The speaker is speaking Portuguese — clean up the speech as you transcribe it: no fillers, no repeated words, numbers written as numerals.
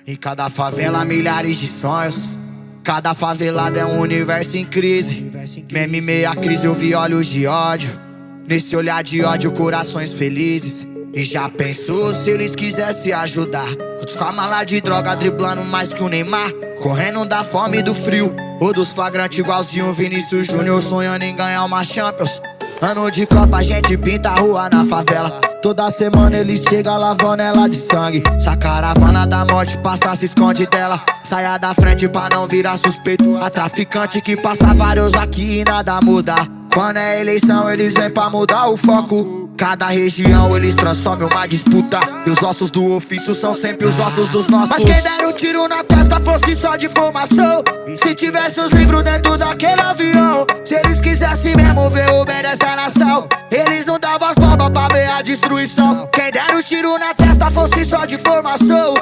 Em cada favela, milhares de sonhos. Cada favelado é um universo em crise. Meme meia crise, eu vi olhos de ódio. Nesse olhar de ódio, corações felizes. E já pensou se eles quisessem ajudar? Outros com a mala de droga, driblando mais que o Neymar. Correndo da fome e do frio, ou dos flagrantes igualzinho o Vinícius Júnior, sonhando em ganhar uma Champions. Ano de Copa, a gente pinta a rua na favela. Toda semana eles chegam lavando ela de sangue. Se a caravana da morte passa, se esconde dela. Saia da frente pra não virar suspeito. A traficante que passa vários aqui e nada muda. Quando é eleição eles vêm pra mudar o foco. Cada região eles transformam uma disputa. E os ossos do ofício são sempre os ossos dos nossos. Mas quem der o tiro na testa fosse só de formação. Se tivesse os livros dentro daquele avião. Se eles quisessem mesmo ver o bem dessa nação, eles não davam as bombas pra ver a destruição. Quem der o tiro na testa fosse só de formação.